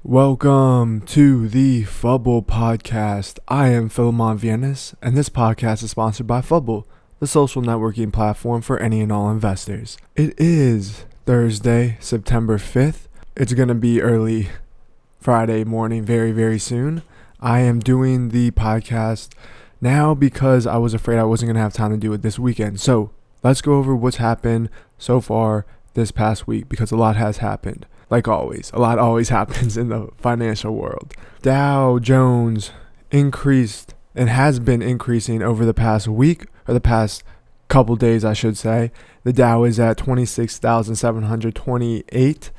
Welcome to the Phuble Podcast. I am Philemon Viennes, and this podcast is sponsored by Phuble, the social networking platform for any and all investors. It is Thursday, September 5th. It's going to be early Friday morning very, very soon. I am doing the podcast now because I was afraid I wasn't going to have time to do it this weekend. So let's go over what's happened so far this past week because a lot has happened. Like always, a lot always happens in the financial world. Dow Jones increased and has been increasing over the past week, or the past couple days, I should say. The Dow is at 26,728.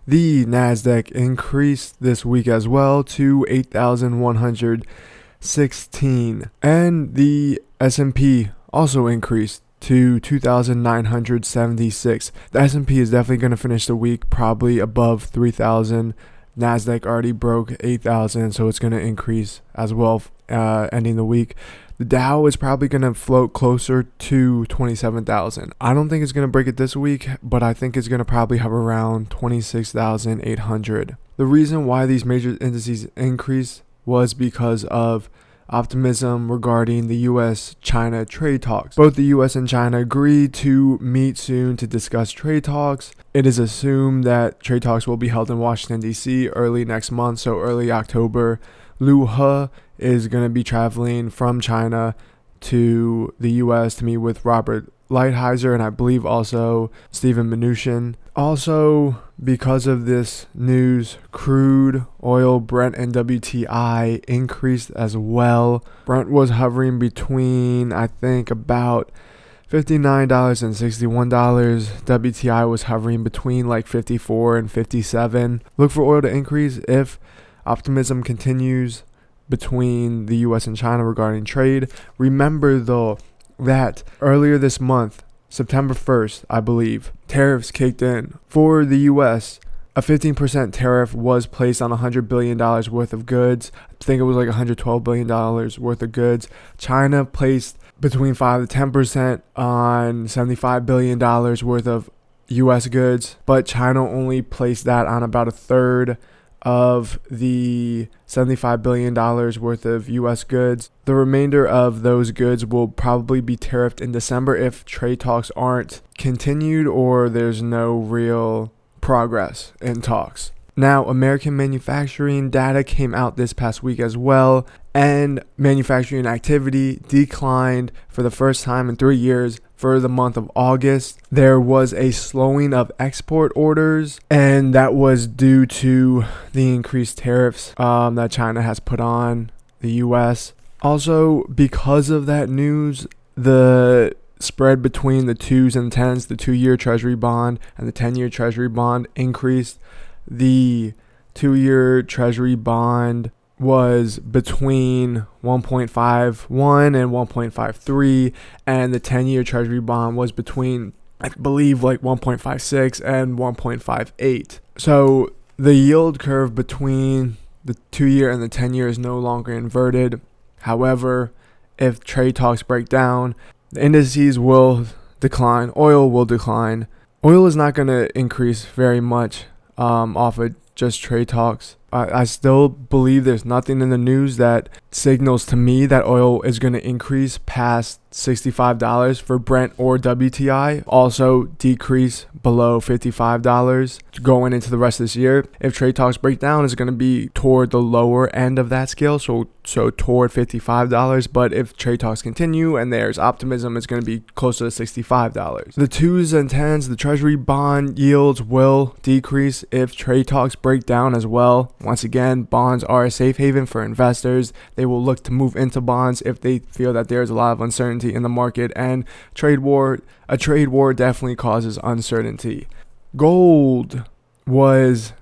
The Nasdaq increased this week as well to 8,116. And the S&P also increased to 2,976. The S&P is definitely going to finish the week probably above 3,000. Nasdaq already broke 8,000, so it's going to increase as well, ending the week. The Dow is probably going to float closer to 27,000. I don't think it's going to break it this week, but I think it's going to probably hover around 26,800. The reason why these major indices increased was because of optimism regarding the U.S.-China trade talks. Both the U.S. and China agreed to meet soon to discuss trade talks. It is assumed that trade talks will be held in Washington, D.C. early next month, so early October. Liu He is going to be traveling from China to the U.S. to meet with Robert Lighthizer and I believe also Stephen Mnuchin. Also, because of this news, crude oil, Brent, and WTI increased as well. Brent was hovering between, I think, about $59 and $61. WTI was hovering between like 54 and 57. Look for oil to increase if optimism continues between the U.S. and China regarding trade. Remember, though, that earlier this month, September 1st, I believe, tariffs kicked in. For the U.S., a 15% tariff was placed on $100 billion worth of goods. I think it was like $112 billion worth of goods. China placed between 5 to 10% on $75 billion worth of U.S. goods, but China only placed that on about a third of the $75 billion worth of U.S. goods. The remainder of those goods will probably be tariffed in December if trade talks aren't continued or there's no real progress in talks. Now, American manufacturing data came out this past week as well, and manufacturing activity declined for the first time in 3 years for the month of August. There was a slowing of export orders, and that was due to the increased tariffs that China has put on the U.S. Also, because of that news, the spread between the 2s and 10s, the 2-year Treasury bond and the 10-year Treasury bond increased. The 2-year Treasury bond was between 1.51 and 1.53, and the 10-year Treasury bond was between, I believe, like 1.56 and 1.58. So the yield curve between the 2-year and the 10-year is no longer inverted. However, if trade talks break down, the indices will decline. Oil will decline. Oil is not going to increase very much off of just trade talks. I still believe there's nothing in the news that signals to me that oil is going to increase past $65 for Brent or WTI. Also decrease below $55 going into the rest of this year. If trade talks break down, it's going to be toward the lower end of that scale, so toward $55. But if trade talks continue and there's optimism, it's going to be closer to $65. The 2s and 10s, the Treasury bond yields will decrease if trade talks break down as well. Once again, bonds are a safe haven for investors. They will look to move into bonds if they feel that there's a lot of uncertainty in the market, and a trade war definitely causes uncertainty. Gold was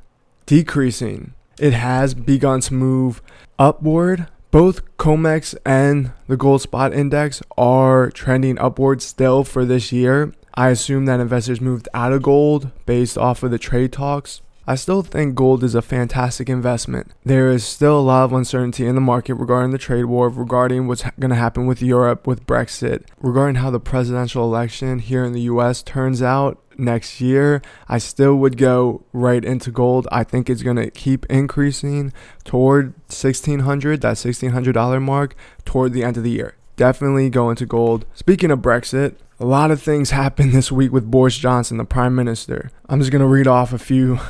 decreasing. It has begun to move upward. Both COMEX and the gold spot index are trending upward still for this year. I assume that investors moved out of gold based off of the trade talks. I still think gold is a fantastic investment. There is still a lot of uncertainty in the market regarding the trade war, regarding what's going to happen with Europe, with Brexit, regarding how the presidential election here in the US turns out next year. I still would go right into gold. I think it's going to keep increasing toward $1,600, that $1,600 mark, toward the end of the year. Definitely go into gold. Speaking of Brexit, a lot of things happened this week with Boris Johnson, the Prime Minister. I'm just going to read off a few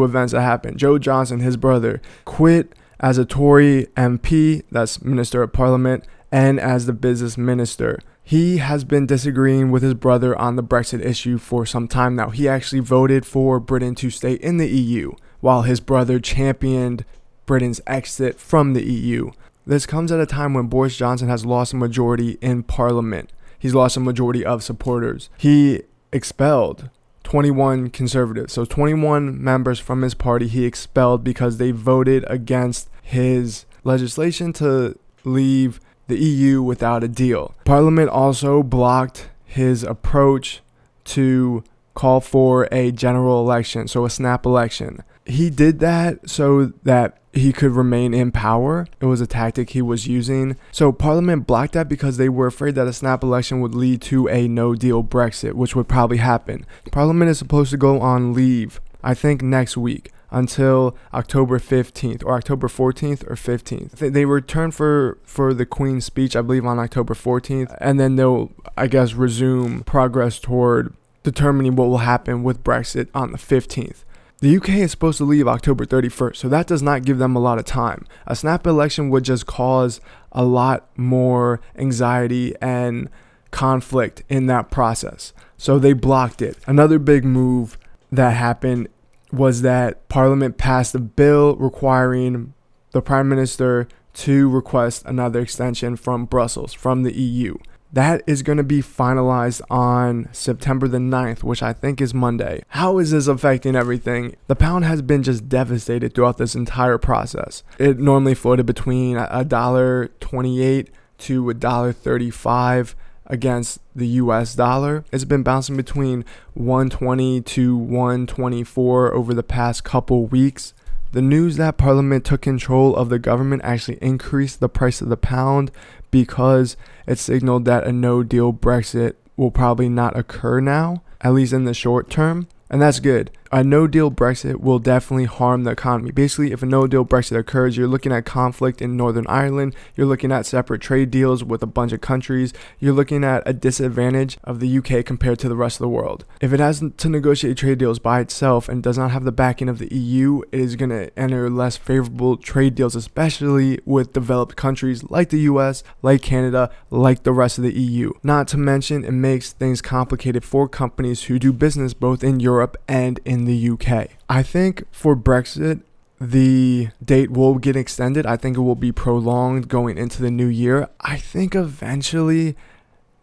events that happened. Joe Johnson, his brother, quit as a Tory MP, that's Minister of Parliament, and as the business minister. He has been disagreeing with his brother on the Brexit issue for some time now. He actually voted for Britain to stay in the EU, while his brother championed Britain's exit from the EU. This comes at a time when Boris Johnson has lost a majority in Parliament. He's lost a majority of supporters. He expelled 21 conservatives. So 21 members from his party he expelled because they voted against his legislation to leave the EU without a deal. Parliament also blocked his approach to call for a general election, so a snap election. He did that so that he could remain in power. It was a tactic he was using. So Parliament blocked that because they were afraid that a snap election would lead to a no-deal Brexit, which would probably happen. Parliament is supposed to go on leave, I think next week, until October 15th or October 14th or 15th. They return for the Queen's speech, I believe, on October 14th, and then they'll, I guess, resume progress toward determining what will happen with Brexit on the 15th. The UK is supposed to leave October 31st, so that does not give them a lot of time. A snap election would just cause a lot more anxiety and conflict in that process. So they blocked it. Another big move that happened was that Parliament passed a bill requiring the Prime Minister to request another extension from Brussels, from the EU. That is going to be finalized on September the 9th, which I think is Monday. How is this affecting everything? The pound has been just devastated throughout this entire process. It normally floated between $1.28 to $1.35 against the US dollar. It's been bouncing between 120 to 124 over the past couple weeks. The news that Parliament took control of the government actually increased the price of the pound because it signaled that a no-deal Brexit will probably not occur now, at least in the short term. And that's good. A no-deal Brexit will definitely harm the economy. Basically, if a no-deal Brexit occurs, you're looking at conflict in Northern Ireland. You're looking at separate trade deals with a bunch of countries. You're looking at a disadvantage of the UK compared to the rest of the world. If it has to negotiate trade deals by itself and does not have the backing of the EU, it is going to enter less favorable trade deals, especially with developed countries like the US, like Canada, like the rest of the EU. Not to mention, it makes things complicated for companies who do business both in Europe and in the UK. I think for Brexit, the date will get extended. I think it will be prolonged going into the new year. I think eventually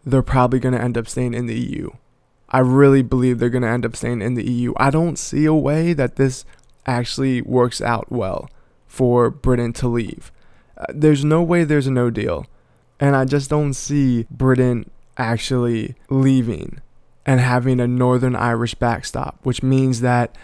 they're probably going to end up staying in the EU. I really believe they're going to end up staying in the EU. I don't see a way that this actually works out well for Britain to leave. There's no way there's a no deal. And I just don't see Britain actually leaving and having a Northern Irish backstop, which means that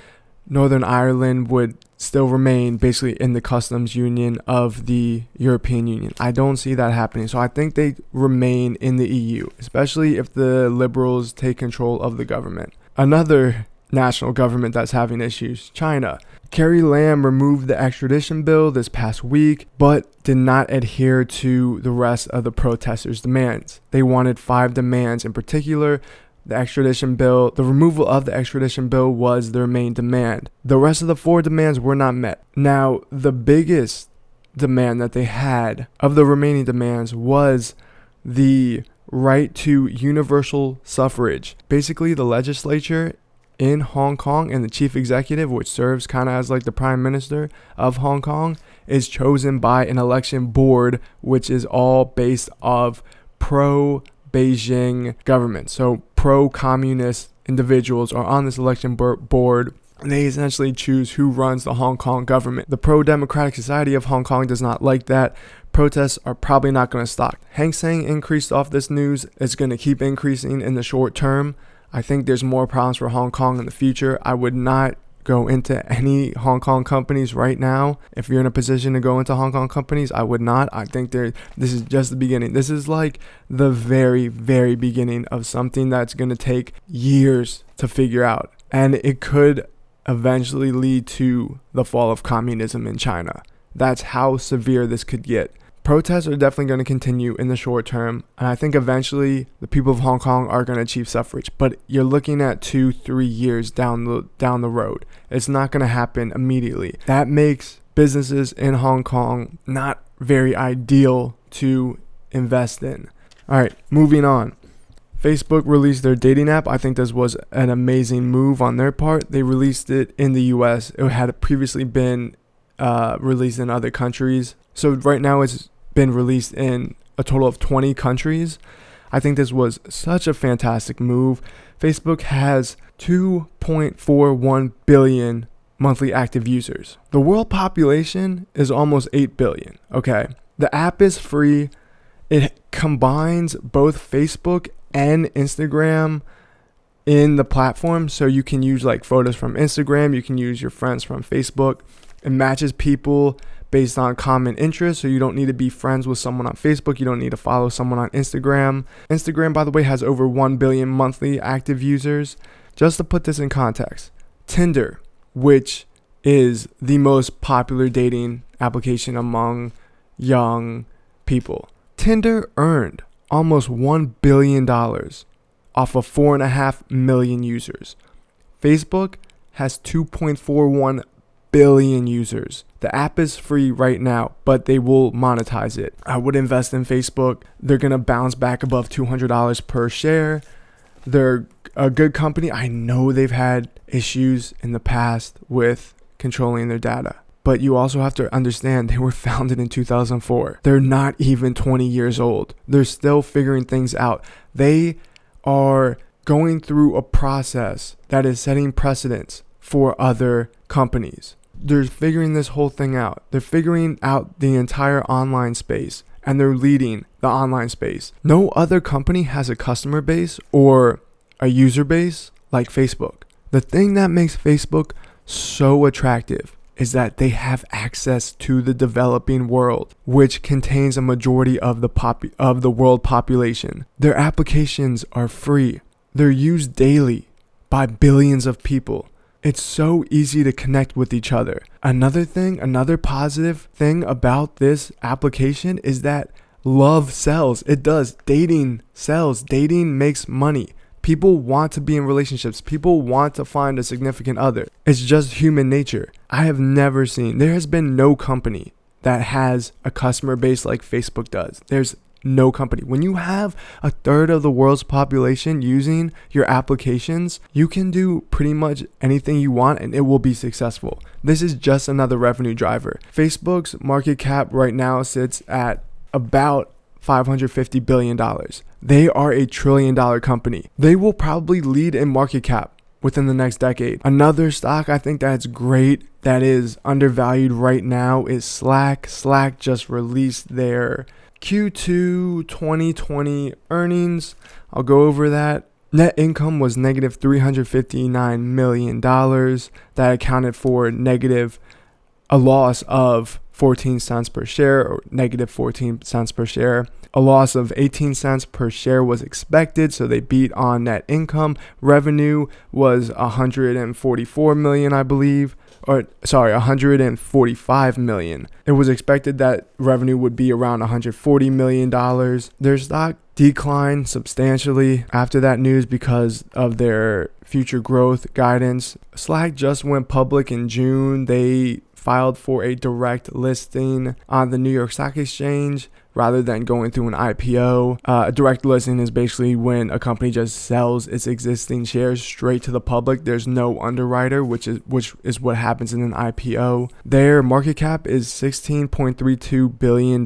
Northern Ireland would still remain basically in the customs union of the European Union. I don't see that happening. So I think they remain in the EU, especially if the Liberals take control of the government. Another national government that's having issues, China. Carrie Lam removed the extradition bill this past week, but did not adhere to the rest of the protesters' demands. They wanted 5 demands in particular. The extradition bill, the removal of the extradition bill was their main demand. The rest of the 4 demands were not met. Now, the biggest demand that they had of the remaining demands was the right to universal suffrage. Basically, the legislature in Hong Kong and the chief executive, which serves kind of as like the prime minister of Hong Kong, is chosen by an election board, which is all based off pro-Beijing government. So pro-communist individuals are on this election board, and they essentially choose who runs the Hong Kong government. The pro-democratic society of Hong Kong does not like that. Protests are probably not going to stop. Hang Seng increased off this news. It's going to keep increasing in the short term. I think there's more problems for Hong Kong in the future. I would not go into any Hong Kong companies right now. If you're in a position to go into Hong Kong companies, I would not. I think this is just the beginning. This is like the very, very beginning of something that's going to take years to figure out. And it could eventually lead to the fall of communism in China. That's how severe this could get. Protests are definitely going to continue in the short term, and I think eventually the people of Hong Kong are going to achieve suffrage, but you're looking at 2-3 years down the road. It's not going to happen immediately. That makes businesses in Hong Kong not very ideal to invest in. All right, moving on. Facebook released their dating app. I think this was an amazing move on their part. They released it in the US. It had previously been released in other countries. So right now it's been released in a total of 20 countries. I think this was such a fantastic move. Facebook has 2.41 billion monthly active users. The world population is almost 8 billion. Okay. The app is free. It combines both Facebook and Instagram in the platform. So you can use like photos from Instagram. You can use your friends from Facebook. It matches people based on common interests, so you don't need to be friends with someone on Facebook. You don't need to follow someone on Instagram. Instagram, by the way, has over 1 billion monthly active users. Just to put this in context, Tinder, which is the most popular dating application among young people, Tinder earned almost $1 billion off of 4.5 million users. Facebook has 2.41 billion users. The app is free right now, but they will monetize it. I would invest in Facebook. They're going to bounce back above $200 per share. They're a good company. I know they've had issues in the past with controlling their data, but you also have to understand they were founded in 2004. They're not even 20 years old. They're still figuring things out. They are going through a process that is setting precedents for other companies. They're figuring this whole thing out. They're figuring out the entire online space, and they're leading the online space. No other company has a customer base or a user base like Facebook. The thing that makes Facebook so attractive is that they have access to the developing world, which contains a majority of the world population. Their applications are free. They're used daily by billions of people. It's so easy to connect with each other. Another positive thing about this application is that love sells. It does. Dating sells. Dating makes money. People want to be in relationships. People want to find a significant other. It's just human nature. There has been no company that has a customer base like Facebook does. There's no company. When you have a third of the world's population using your applications, you can do pretty much anything you want and it will be successful. This is just another revenue driver. Facebook's market cap right now sits at about $550 billion. They are a $1 trillion company. They will probably lead in market cap within the next decade. Another stock I think that's great that is undervalued right now is Slack. Slack just released their Q2 2020 earnings. I'll go over that. Net income was negative $359 million. That accounted for a loss of 14 cents per share, or negative 14 cents per share. A loss of 18 cents per share was expected, so they beat on net income. Revenue was 144 million, I believe. 145 million. It was expected that revenue would be around $140 million. Their stock declined substantially after that news because of their future growth guidance. Slack just went public in June. They filed for a direct listing on the New York Stock Exchange rather than going through an IPO. A direct listing is basically when a company just sells its existing shares straight to the public. There's no underwriter, which is what happens in an IPO. Their market cap is $16.32 billion.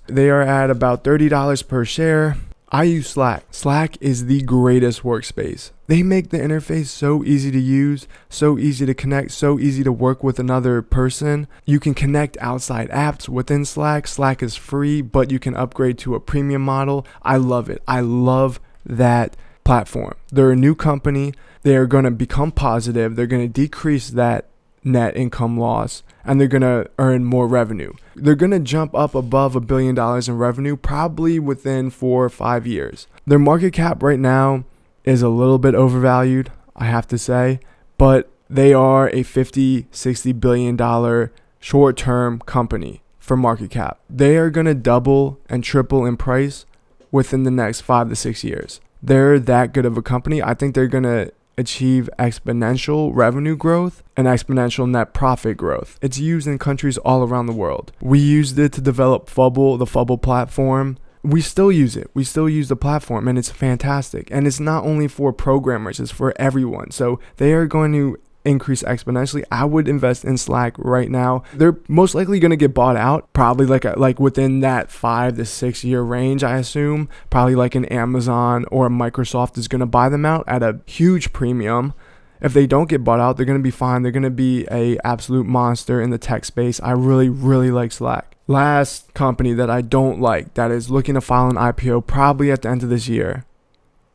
They are at about $30 per share. I use Slack. Slack is the greatest workspace. They make the interface so easy to use, so easy to connect, so easy to work with another person. You can connect outside apps within Slack. Slack is free, but you can upgrade to a premium model. I love it. I love that platform. They're a new company. They're going to become positive. They're going to decrease that net income loss, and they're going to earn more revenue. They're going to jump up above $1 billion in revenue probably within 4 or 5 years. Their market cap right now is a little bit overvalued, I have to say, but they are a $50-60 billion short-term company for market cap. They are going to double and triple in price within the next 5 to 6 years. They're that good of a company. I think they're going to achieve exponential revenue growth and exponential net profit growth. It's used in countries all around the world. We used it to develop Phuble, the Phuble platform. We still use it. We still use the platform, and it's fantastic. And it's not only for programmers, it's for everyone. So they are going to increase exponentially. I would invest in Slack right now. They're most likely going to get bought out, probably like within that 5 to 6 year range, I assume. Probably like an Amazon or a Microsoft is going to buy them out at a huge premium. If they don't get bought out, they're going to be fine. They're going to be a absolute monster in the tech space. I really, really like Slack. Last company that I don't like that is looking to file an IPO probably at the end of this year,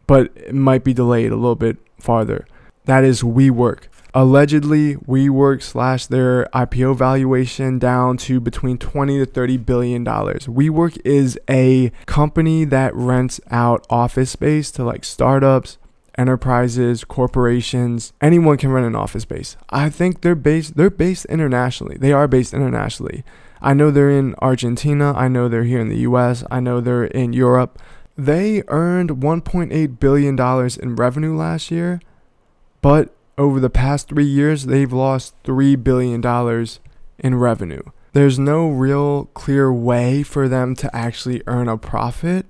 but it might be delayed a little bit farther. That is WeWork. Allegedly, WeWork slashed their IPO valuation down to between $20 to $30 billion. WeWork is a company that rents out office space to like startups, enterprises, corporations. Anyone can rent an office space. I think they're based internationally. They are based internationally. I know they're in Argentina. I know they're here in the US. I know they're in Europe. They earned $1.8 billion in revenue last year, but over the past 3 years, they've lost $3 billion in revenue. There's no real clear way for them to actually earn a profit.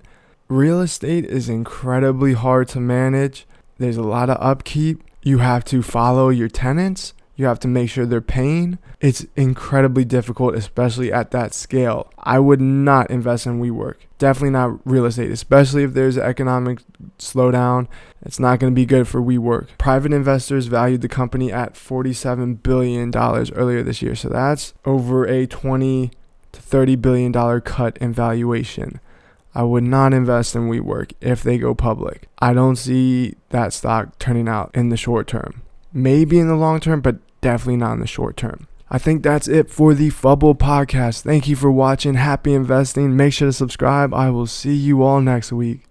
Real estate is incredibly hard to manage. There's a lot of upkeep. You have to follow your tenants. You have to make sure they're paying. It's incredibly difficult, especially at that scale. I would not invest in WeWork. Definitely not real estate, especially if there's an economic slowdown. It's not going to be good for WeWork. Private investors valued the company at $47 billion earlier this year. So that's over a $20 to $30 billion cut in valuation. I would not invest in WeWork if they go public. I don't see that stock turning out in the short term. Maybe in the long term, but definitely not in the short term. I think that's it for the Phuble Podcast. Thank you for watching. Happy investing. Make sure to subscribe. I will see you all next week.